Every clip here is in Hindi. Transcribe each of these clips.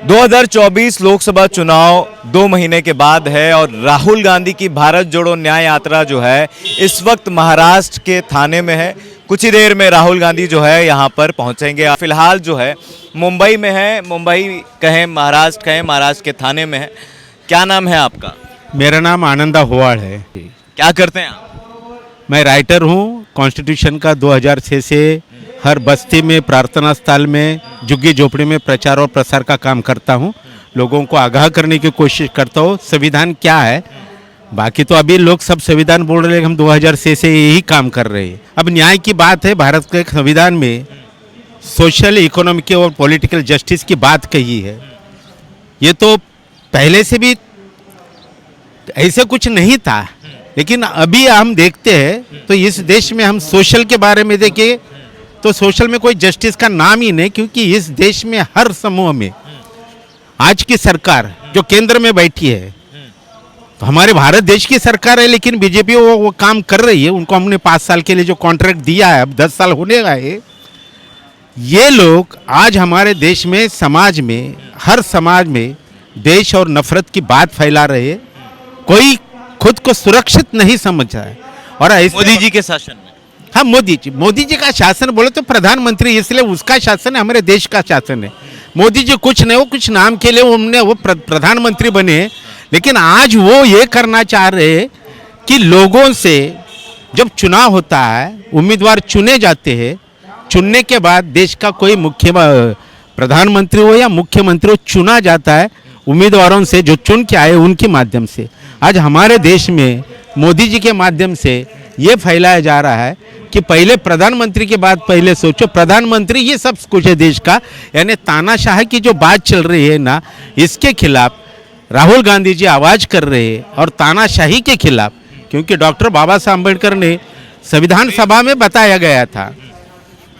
2024 लोकसभा चुनाव 2 महीने के बाद है और राहुल गांधी की भारत जोड़ो न्याय यात्रा जो है इस वक्त महाराष्ट्र के थाने में है। कुछ ही देर में राहुल गांधी जो है यहाँ पर पहुँचेंगे। फिलहाल जो है मुंबई में है, मुंबई कहें महाराष्ट्र के थाने में है। क्या नाम है आपका? मेरा नाम आनंदा होवाड़ है। क्या करते हैं आप? मैं राइटर हूँ। कॉन्स्टिट्यूशन का 2006 से हर बस्ती में, प्रार्थना स्थल में, झुग्गी झोपड़ी में प्रचार और प्रसार का काम करता हूँ। लोगों को आगाह करने की कोशिश करता हूँ संविधान क्या है। बाकी तो अभी लोग सब संविधान बोल रहे हैं, हम 2006 से यही काम कर रहे हैं। अब न्याय की बात है। भारत के संविधान में सोशल, इकोनॉमिक और पॉलिटिकल जस्टिस की बात कही है। ये तो पहले से भी ऐसे कुछ नहीं था, लेकिन अभी हम देखते हैं तो इस देश में हम सोशल के बारे में देखें तो सोशल में कोई जस्टिस का नाम ही नहीं, क्योंकि इस देश में हर समूह में आज की सरकार जो केंद्र में बैठी है, तो हमारे भारत देश की सरकार है, लेकिन बीजेपी वो काम कर रही है। उनको हमने 5 साल के लिए जो कॉन्ट्रैक्ट दिया है, अब 10 साल होने गए। ये लोग आज हमारे देश में, समाज में, हर समाज में देश और नफरत की बात फैला रहे हैं। कोई खुद को सुरक्षित नहीं समझ रहा है। और मोदी जी के शासन में, हाँ, मोदी जी का शासन बोले तो प्रधानमंत्री, इसलिए उसका शासन है, हमारे देश का शासन है। मोदी जी कुछ नहीं, वो कुछ नाम के लिए उन्होंने वो प्रधानमंत्री बने, लेकिन आज वो ये करना चाह रहे हैं कि लोगों से जब चुनाव होता है, उम्मीदवार चुने जाते हैं, चुनने के बाद देश का कोई प्रधानमंत्री हो या मुख्यमंत्री हो चुना जाता है उम्मीदवारों से जो चुन के आए उनके माध्यम से। आज हमारे देश में मोदी जी के माध्यम से ये फैलाया जा रहा है कि पहले प्रधानमंत्री के बाद पहले सोचो, प्रधानमंत्री ये सब कुछ है देश का। यानी तानाशाह की जो बात चल रही है ना, इसके खिलाफ राहुल गांधी जी आवाज़ कर रहे हैं और तानाशाही के खिलाफ, क्योंकि डॉक्टर बाबा साहब अम्बेडकर ने संविधान सभा में बताया गया था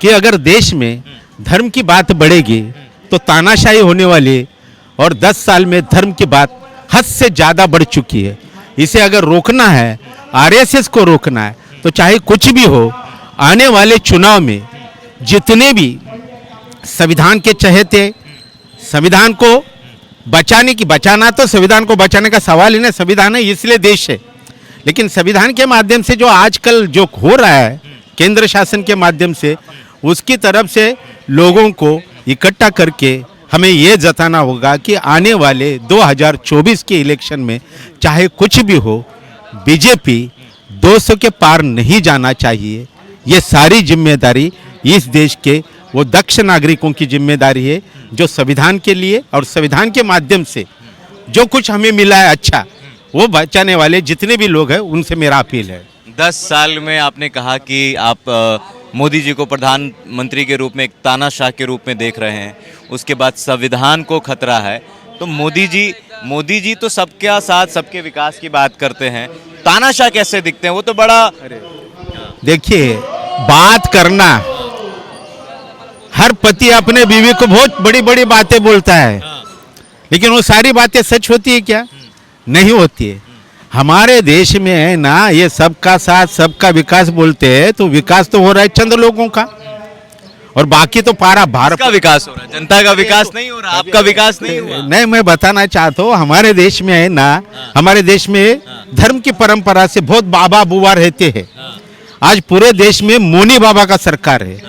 कि अगर देश में धर्म की बात बढ़ेगी तो तानाशाही होने वाली, और 10 साल में धर्म की बात हद से ज़्यादा बढ़ चुकी है। इसे अगर रोकना है, आरएसएस को रोकना है, तो चाहे कुछ भी हो, आने वाले चुनाव में जितने भी संविधान के चहेते, संविधान को बचाना तो संविधान को बचाने का सवाल ही नहीं, संविधान है इसलिए देश है। लेकिन संविधान के माध्यम से जो आजकल जो हो रहा है केंद्र शासन के माध्यम से, उसकी तरफ से लोगों को इकट्ठा करके हमें ये जताना होगा कि आने वाले 2024 के इलेक्शन में चाहे कुछ भी हो, बीजेपी 200 के पार नहीं जाना चाहिए। ये सारी जिम्मेदारी इस देश के वो दक्ष नागरिकों की जिम्मेदारी है जो संविधान के लिए और संविधान के माध्यम से जो कुछ हमें मिला है अच्छा, वो बचाने वाले जितने भी लोग हैं उनसे मेरा अपील है। 10 साल में आपने कहा कि आप मोदी जी को प्रधानमंत्री के रूप में, एक तानाशाह के रूप में देख रहे हैं, उसके बाद संविधान को खतरा है, तो मोदी जी तो सबके साथ सबके विकास की बात करते हैं, तानाशाह कैसे दिखते हैं? वो तो बड़ा, देखिए, बात करना, हर पति अपने बीवी को बहुत बड़ी बड़ी बातें बोलता है, लेकिन वो सारी बातें सच होती है क्या? नहीं होती है। हमारे देश में है ना, ये सबका साथ सबका विकास बोलते हैं, तो विकास तो हो रहा है चंद लोगों का, और बाकी तो पारा भारत का विकास हो रहा है, जनता का विकास नहीं हो रहा, आपका विकास नहीं हुआ। नहीं, मैं बताना चाहता हूँ, हमारे देश में है ना, हमारे देश में धर्म की परंपरा से बहुत बाबा बुआ रहते हैं। आज पूरे देश में मोनी बाबा का सरकार है।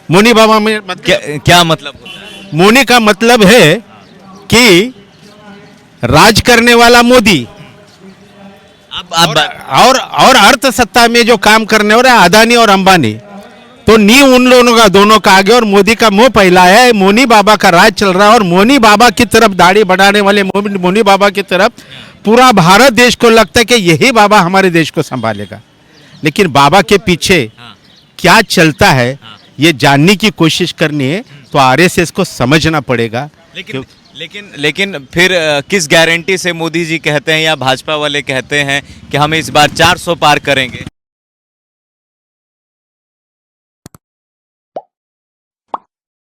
मोनी बाबा में क्या मतलब होता है? मोनी का मतलब है कि राज करने वाला मोदी, और अर्थ सत्ता में जो काम करने वाले अदानी और अंबानी, तो नींव उन लोगों का दोनों का आगे, और मोदी का मुंह पहला है। मोनी बाबा का राज चल रहा है, और मोनी बाबा की तरफ दाढ़ी बढ़ाने वाले मोनी बाबा की तरफ पूरा भारत देश को लगता है कि यही बाबा हमारे देश को संभालेगा। लेकिन बाबा के पीछे क्या चलता है ये जानने की कोशिश करनी है, तो आरएसएस को समझना पड़ेगा। लेकिन फिर किस गारंटी से मोदी जी कहते हैं या भाजपा वाले कहते हैं कि हम इस बार 400 पार करेंगे?